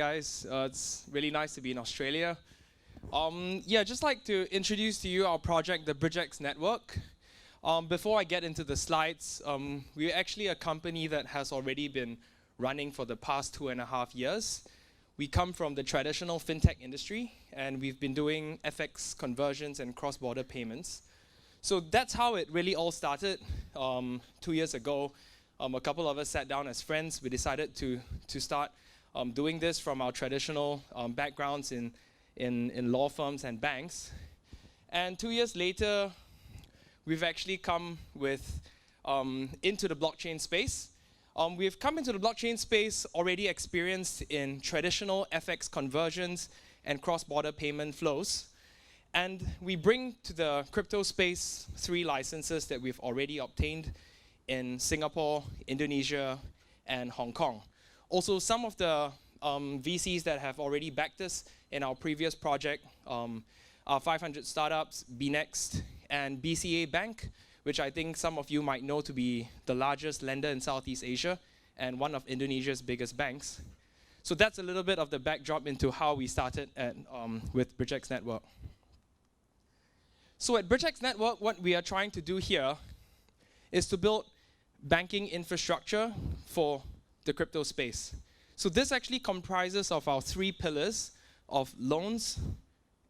guys. It's really nice to be in Australia. Just like to introduce to you our project, the BridgeX Network. Before I get into the slides, we're actually a company that has already been running for the past 2.5 years. We come from the traditional fintech industry, and we've been doing FX conversions and cross-border payments. So that's how it really all started 2 years ago. A couple of us sat down as friends. We decided to start doing this from our traditional backgrounds in law firms and banks. And 2 years later, we've actually come into the blockchain space. We've come into the blockchain space already experienced in traditional FX conversions and cross-border payment flows. And we bring to the crypto space 3 licenses that we've already obtained in Singapore, Indonesia, and Hong Kong. Also, some of the VCs that have already backed us in our previous project are 500 Startups, BNext, and BCA Bank, which I think some of you might know to be the largest lender in Southeast Asia and one of Indonesia's biggest banks. So that's a little bit of the backdrop into how we started with BridgeX Network. So at BridgeX Network, what we are trying to do here is to build banking infrastructure for the crypto space. So this actually comprises of our 3 pillars of loans,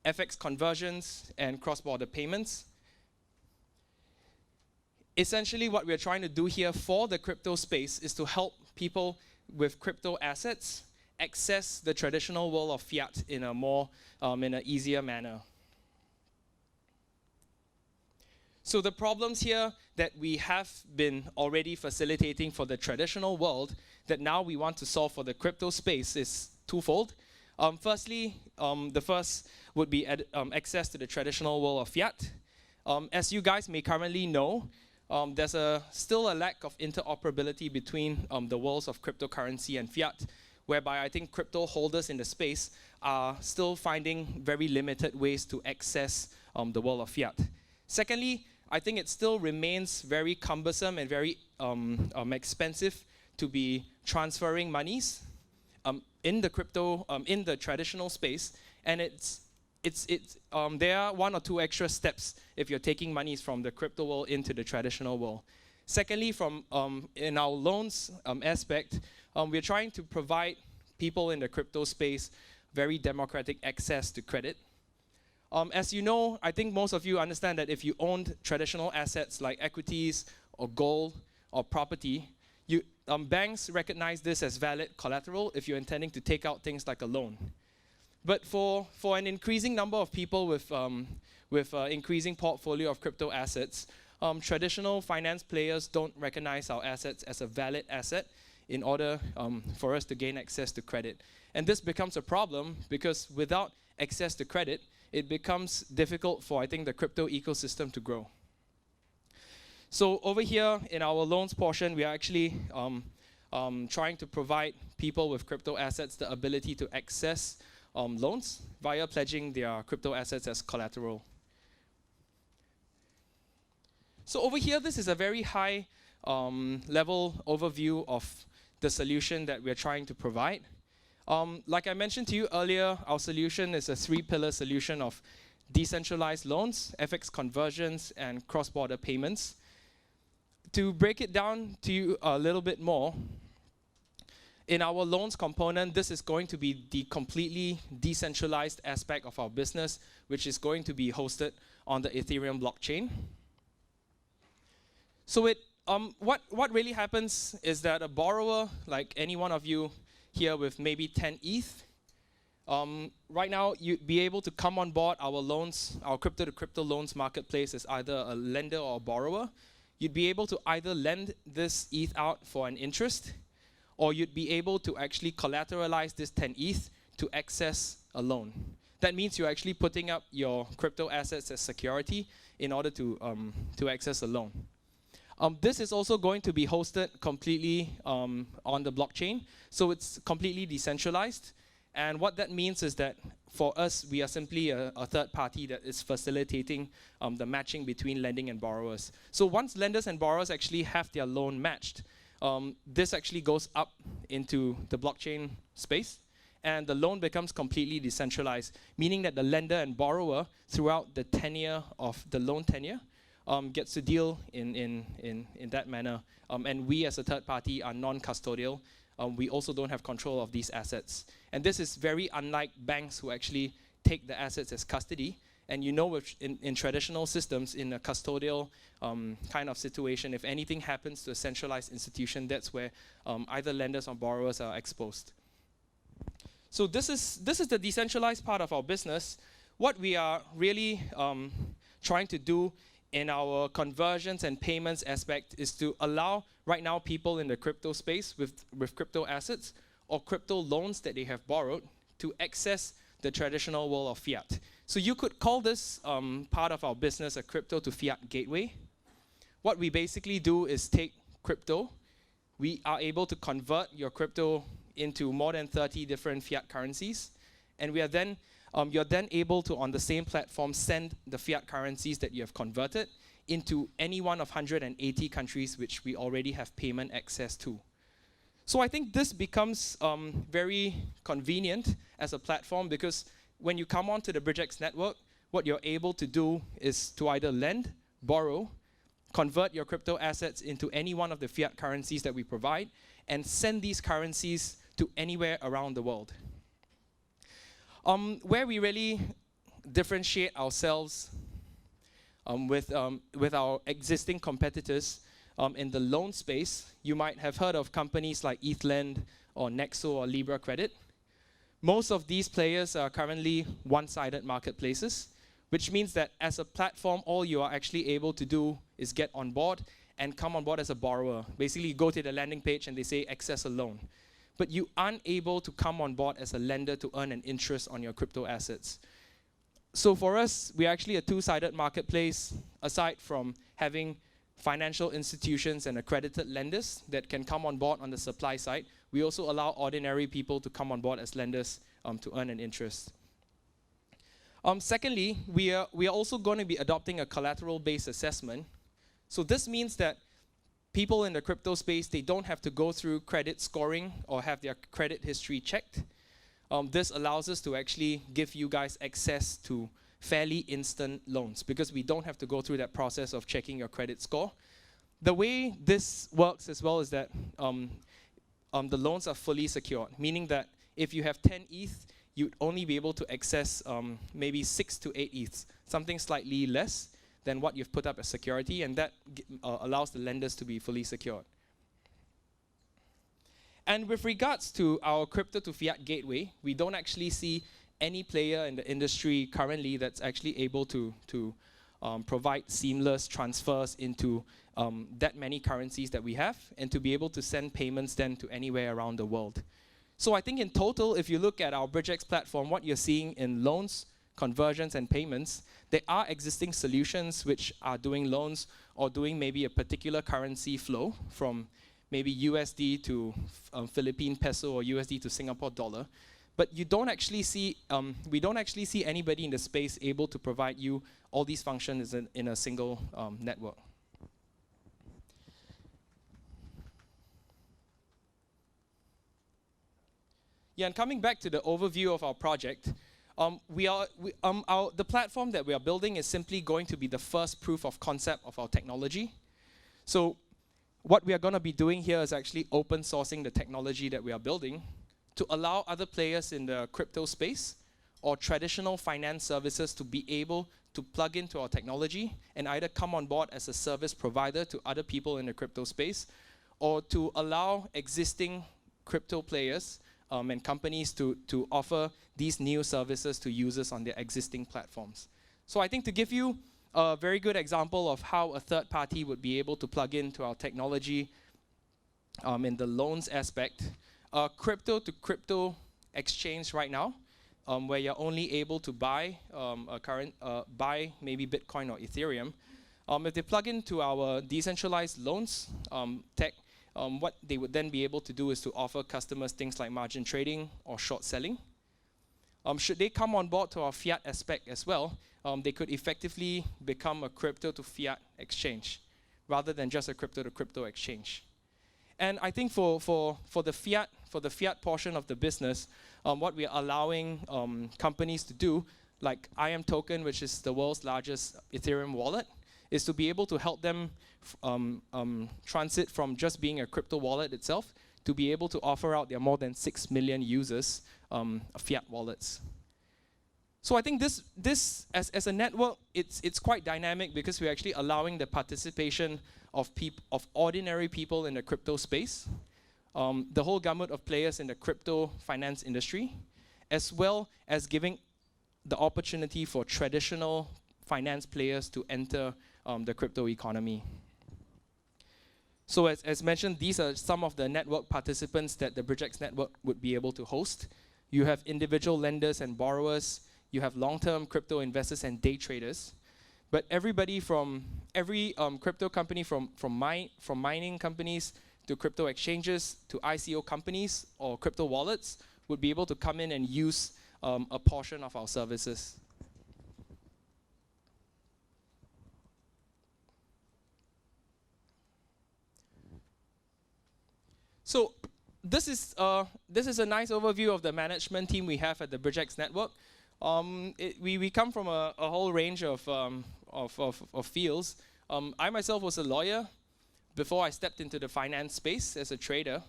FX conversions, and cross-border payments. Essentially, what we're trying to do here for the crypto space is to help people with crypto assets access the traditional world of fiat in an easier manner. So the problems here that we have been already facilitating for the traditional world that now we want to solve for the crypto space is twofold. Firstly, the first would be access to the traditional world of fiat. As you guys may currently know, there's still a lack of interoperability between the worlds of cryptocurrency and fiat, whereby I think crypto holders in the space are still finding very limited ways to access the world of fiat. Secondly, I think it still remains very cumbersome and very expensive to be transferring monies in the traditional space, and there are 1 or 2 extra steps if you're taking monies from the crypto world into the traditional world. Secondly, in our loans aspect, we're trying to provide people in the crypto space very democratic access to credit. As you know, I think most of you understand that if you owned traditional assets like equities or gold or property, banks recognize this as valid collateral if you're intending to take out things like a loan. But for an increasing number of people with increasing portfolio of crypto assets, traditional finance players don't recognize our assets as a valid asset in order for us to gain access to credit. And this becomes a problem because without access to credit, it becomes difficult for, I think, the crypto ecosystem to grow. So over here in our loans portion, we are actually trying to provide people with crypto assets the ability to access loans via pledging their crypto assets as collateral. So over here, this is a very high level overview of the solution that we're trying to provide. Like I mentioned to you earlier, our solution is a 3-pillar solution of decentralized loans, FX conversions, and cross-border payments. To break it down to you a little bit more, in our loans component, this is going to be the completely decentralized aspect of our business, which is going to be hosted on the Ethereum blockchain. So what really happens is that a borrower, like any one of you here with maybe 10 ETH, right now you'd be able to come on board our loans, our crypto-to-crypto loans marketplace as either a lender or a borrower. You'd be able to either lend this ETH out for an interest, or you'd be able to actually collateralize this 10 ETH to access a loan. That means you're actually putting up your crypto assets as security in order to access a loan. This is also going to be hosted completely on the blockchain, so it's completely decentralized. And what that means is that for us, we are simply a third party that is facilitating the matching between lending and borrowers. So once lenders and borrowers actually have their loan matched, this actually goes up into the blockchain space, and the loan becomes completely decentralized, meaning that the lender and borrower, throughout the tenure of the loan tenure, gets to deal in that manner. And we as a third party are non-custodial. We also don't have control of these assets. And this is very unlike banks who actually take the assets as custody. And you know, in traditional systems, in a custodial kind of situation, if anything happens to a centralized institution, that's where either lenders or borrowers are exposed. So this is the decentralized part of our business. What we are really trying to do in our conversions and payments aspect is to allow right now people in the crypto space with crypto assets or crypto loans that they have borrowed to access the traditional world of fiat. So you could call this part of our business a crypto-to-fiat gateway. What we basically do is take crypto. We are able to convert your crypto into more than 30 different fiat currencies. And we are then, you're then able to, on the same platform, send the fiat currencies that you have converted into any one of 180 countries which we already have payment access to. So I think this becomes very convenient as a platform, because when you come onto the BridgeX network, what you're able to do is to either lend, borrow, convert your crypto assets into any one of the fiat currencies that we provide, and send these currencies to anywhere around the world. Where we really differentiate ourselves with our existing competitors in the loan space, you might have heard of companies like ETHLend or Nexo or Libra Credit. Most of these players are currently one-sided marketplaces, which means that as a platform, all you are actually able to do is get on board and come on board as a borrower. Basically, you go to the landing page and they say access a loan. But you aren't able to come on board as a lender to earn an interest on your crypto assets. So for us, we're actually a two-sided marketplace. Aside from having financial institutions and accredited lenders that can come on board on the supply side, we also allow ordinary people to come on board as lenders to earn an interest. Secondly, we are also going to be adopting a collateral-based assessment. So this means that people in the crypto space, they don't have to go through credit scoring or have their credit history checked. This allows us to actually give you guys access to fairly instant loans, because we don't have to go through that process of checking your credit score. The way this works as well is that the loans are fully secured, meaning that if you have 10 ETH, you'd only be able to access maybe 6 to 8 ETH, something slightly less than what you've put up as security, and that allows the lenders to be fully secured. And with regards to our crypto-to-fiat gateway, we don't actually see any player in the industry currently that's actually able to provide seamless transfers into that many currencies that we have, and to be able to send payments then to anywhere around the world. So I think in total, if you look at our BridgeX platform, what you're seeing in loans, conversions, and payments, there are existing solutions which are doing loans or doing maybe a particular currency flow from maybe USD to Philippine peso or USD to Singapore dollar. But you don't actually see, we don't actually see anybody in the space able to provide you all these functions in a single network. Yeah, and coming back to the overview of our project, the platform that we are building is simply going to be the first proof of concept of our technology. So what we are going to be doing here is actually open sourcing the technology that we are building to allow other players in the crypto space or traditional finance services to be able to plug into our technology and either come on board as a service provider to other people in the crypto space, or to allow existing crypto players and companies to offer these new services to users on their existing platforms. So I think to give you a very good example of how a third party would be able to plug into our technology in the loans aspect, crypto-to-crypto exchange right now, where you're only able to buy buy maybe Bitcoin or Ethereum. If they plug into our decentralized loans tech, what they would then be able to do is to offer customers things like margin trading or short selling. Should they come on board to our fiat aspect as well, they could effectively become a crypto-to-fiat exchange rather than just a crypto-to-crypto exchange. And I think for the fiat portion of the business, what we are allowing companies to do, like IM Token, which is the world's largest Ethereum wallet, is to be able to help them transit from just being a crypto wallet itself to be able to offer out their more than 6 million users fiat wallets. So I think this as a network, it's quite dynamic because we're actually allowing the participation of ordinary people in the crypto space, the whole gamut of players in the crypto finance industry, as well as giving the opportunity for traditional finance players to enter the crypto economy. So as mentioned, these are some of the network participants that the BridgeX Network would be able to host. You have individual lenders and borrowers. You have long-term crypto investors and day traders. But everybody from every crypto company, from mining companies to crypto exchanges to ICO companies or crypto wallets would be able to come in and use a portion of our services. So this is a nice overview of the management team we have at the BridgeX Network. We come from a whole range of fields. I myself was a lawyer before I stepped into the finance space as a trader.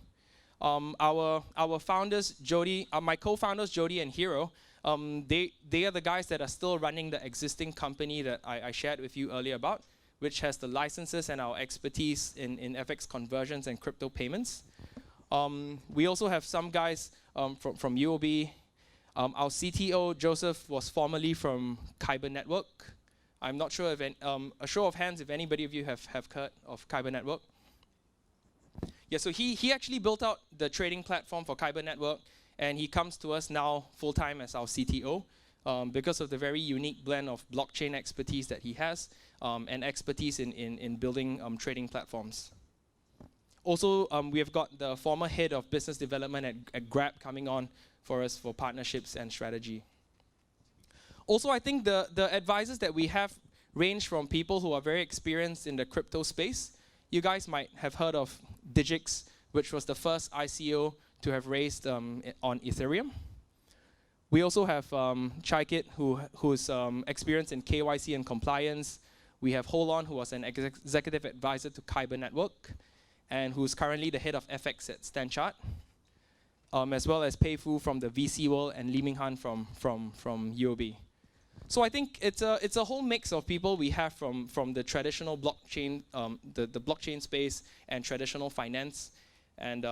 Our founders, Jody, my co-founders, Jody and Hero, they are the guys that are still running the existing company that I shared with you earlier about, which has the licenses and our expertise in FX conversions and crypto payments. We also have some guys from UOB. Our CTO, Joseph, was formerly from Kyber Network. I'm not sure if, a show of hands if anybody of you have heard of Kyber Network. Yeah, so he actually built out the trading platform for Kyber Network, and he comes to us now full-time as our CTO because of the very unique blend of blockchain expertise that he has and expertise in building trading platforms. Also, we have got the former head of business development at Grab coming on for us for partnerships and strategy. Also, I think the advisors that we have range from people who are very experienced in the crypto space. You guys might have heard of BridgeX, which was the first ICO to have raised on Ethereum. We also have Chaikit, who's experienced in KYC and compliance. We have Holon, who was an executive advisor to Kyber Network, and who's currently the head of FX at StanChart, as well as Pei Fu from the VC world and Li Minghan from UOB. So I think it's a whole mix of people we have from the traditional blockchain, the blockchain space and traditional finance. And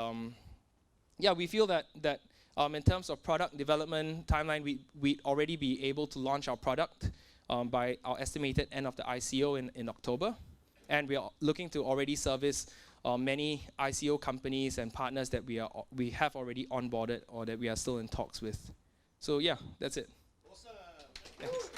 yeah, we feel that in terms of product development timeline, we'd already be able to launch our product by our estimated end of the ICO in October. And we are looking to already service many ICO companies and partners that we have already onboarded or that we are still in talks with. So yeah, that's it. Awesome. Thanks.